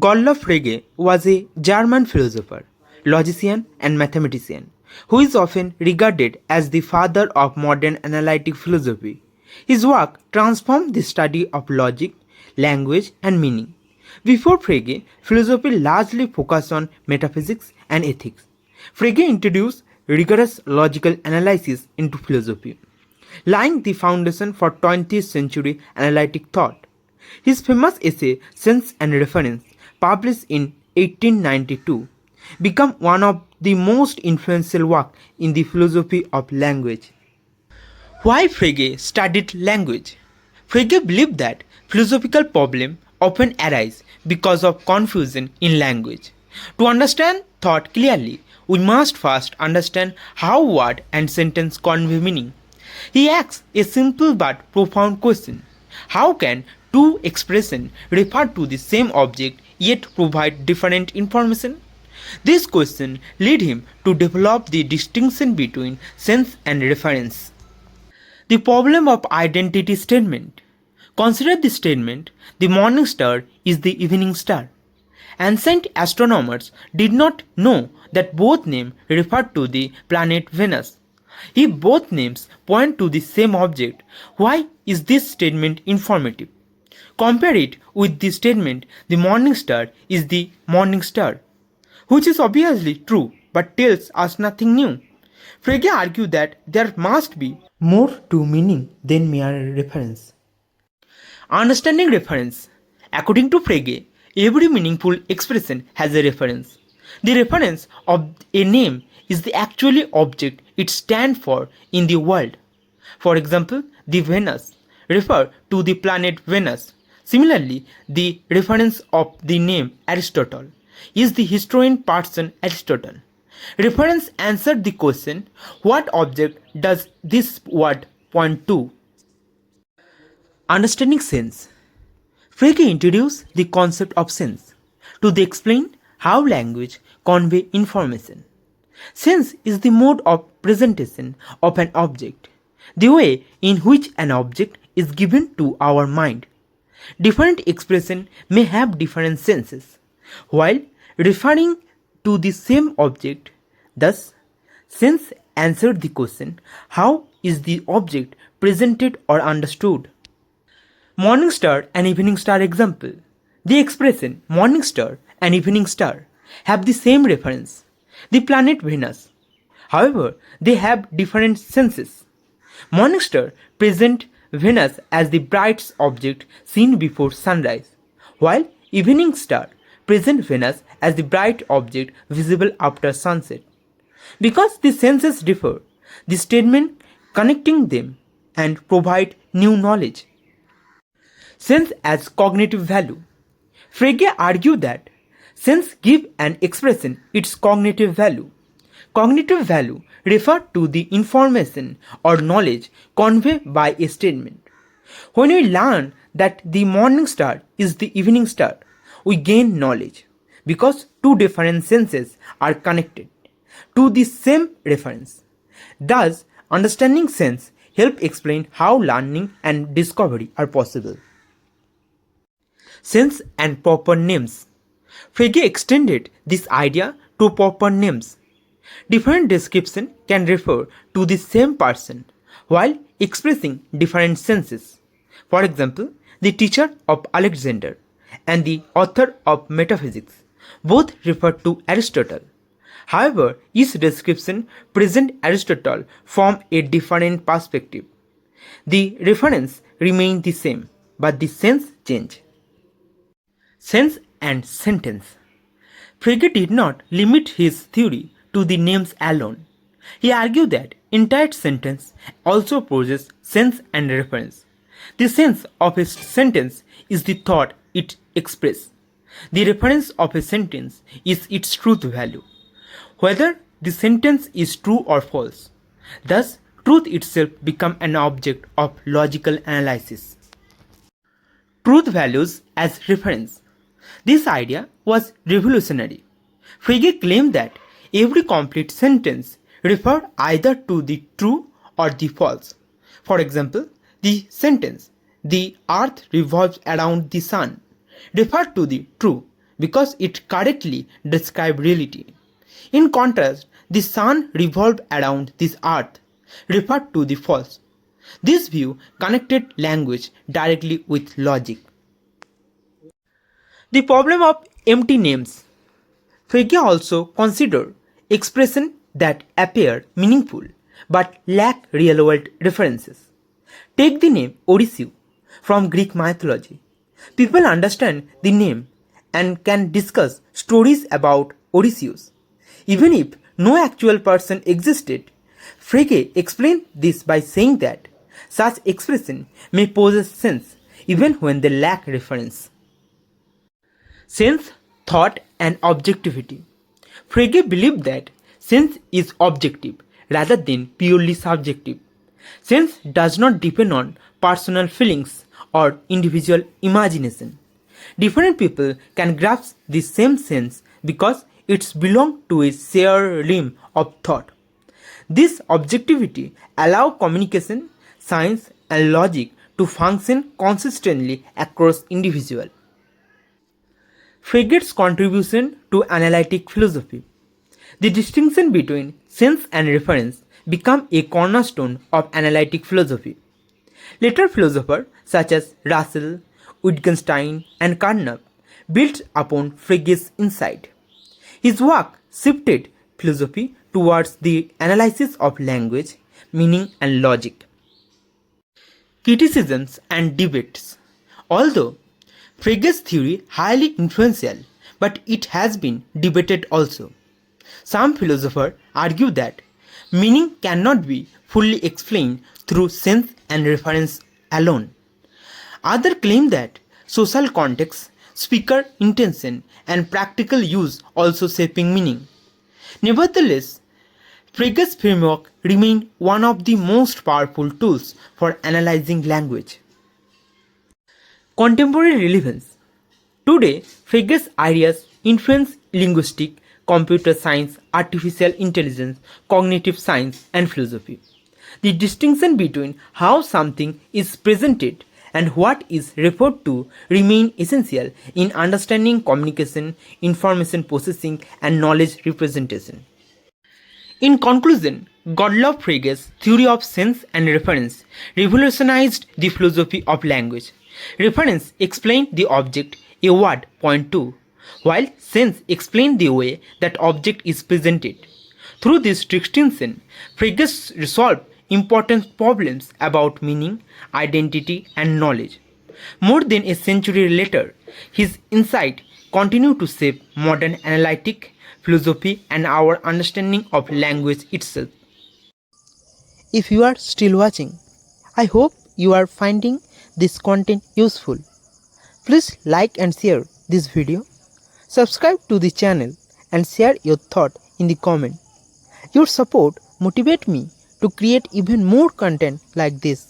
Gottlob Frege was a German philosopher, logician, and mathematician who is often regarded as the father of modern analytic philosophy. His work transformed the study of logic, language, and meaning. Before Frege, philosophy largely focused on metaphysics and ethics. Frege introduced rigorous logical analysis into philosophy, laying the foundation for 20th century analytic thought. His famous essay Sense and Reference, published in 1892, became one of the most influential works in the philosophy of language. Why Frege studied language? Frege believed that philosophical problems often arise because of confusion in language. To understand thought clearly, we must first understand how word and sentence convey meaning. He asks a simple but profound question: how can two expressions refer to the same object yet provide different information? This question led him to develop the distinction between sense and reference. The problem of identity statement. Consider the statement, the morning star is the evening star. Ancient astronomers did not know that both names referred to the planet Venus. If both names point to the same object, why is this statement informative? Compare it with the statement, the morning star is the morning star, which is obviously true but tells us nothing new. Frege argued that there must be more to meaning than mere reference. Understanding reference. According to Frege, every meaningful expression has a reference. The reference of a name is the actual object it stands for in the world. For example, the Venus refers to the planet Venus. Similarly, the reference of the name Aristotle is the historian person Aristotle. Reference answered the question, what object does this word point to? Understanding sense. Frege introduced the concept of sense to explain how language conveys information. Sense is the mode of presentation of an object, the way in which an object is given to our mind. Different expressions may have different senses, while referring to the same object. Thus, sense answered the question, how is the object presented or understood? Morning star and evening star example. The expression morning star and evening star have the same reference, the planet Venus. However, they have different senses. Morning star present Venus as the brightest object seen before sunrise, while evening star present Venus as the bright object visible after sunset. Because the senses differ, the statement connecting them and provide new knowledge. Sense as cognitive value. Frege argued that sense gives an expression its cognitive value. Cognitive value refers to the information or knowledge conveyed by a statement. When we learn that the morning star is the evening star, we gain knowledge because two different senses are connected to the same reference. Thus, understanding sense helps explain how learning and discovery are possible. Sense and proper names. Frege extended this idea to proper names. Different descriptions can refer to the same person while expressing different senses. For example, the teacher of Alexander and the author of metaphysics both refer to Aristotle. However, each description presents Aristotle from a different perspective. The reference remains the same, but the sense changes. Sense and sentence. Frege did not limit his theory to the names alone. He argued that entire sentence also possesses sense and reference. The sense of a sentence is the thought it expresses. The reference of a sentence is its truth value, whether the sentence is true or false. Thus, truth itself becomes an object of logical analysis. Truth values as reference. This idea was revolutionary. Frege claimed that every complete sentence referred either to the true or the false. For example, the sentence, "The earth revolves around the sun," referred to the true because it correctly describes reality. In contrast, the sun revolved around this earth referred to the false. This view connected language directly with logic. The problem of empty names. Frege also considered expressions that appear meaningful but lack real-world references. Take the name Odysseus from Greek mythology. People understand the name and can discuss stories about Odysseus, even if no actual person existed. Frege explained this by saying that such expressions may possess sense even when they lack reference. Sense, thought, and objectivity. Frege believed that sense is objective rather than purely subjective. Sense does not depend on personal feelings or individual imagination. Different people can grasp the same sense because it belongs to a shared realm of thought. This objectivity allows communication, science, and logic to function consistently across individuals. Frege's contribution to analytic philosophy. The distinction between sense and reference became a cornerstone of analytic philosophy. Later philosophers such as Russell, Wittgenstein, and Carnap built upon Frege's insight. His work shifted philosophy towards the analysis of language, meaning, and logic. Criticisms and debates. Although Frege's theory highly influential, but it has been debated also. Some philosophers argue that meaning cannot be fully explained through sense and reference alone. Others claim that social context, speaker intention, and practical use also shaping meaning. Nevertheless, Frege's framework remained one of the most powerful tools for analyzing language. Contemporary relevance. Today, Frege's ideas influence linguistics, computer science, artificial intelligence, cognitive science, and philosophy. The distinction between how something is presented and what is referred to remain essential in understanding communication, information processing, and knowledge representation. In conclusion, Gottlob Frege's theory of sense and reference revolutionized the philosophy of language. Reference explained the object a word point to, while sense explained the way that object is presented. Through this distinction, Frege resolved important problems about meaning, identity, and knowledge. More than a century later, his insight continue to shape modern analytic philosophy and our understanding of language itself. If you are still watching, I hope you are finding this content useful. Please like and share this video, subscribe to the channel, and share your thought in the comment. Your support motivates me to create even more content like this.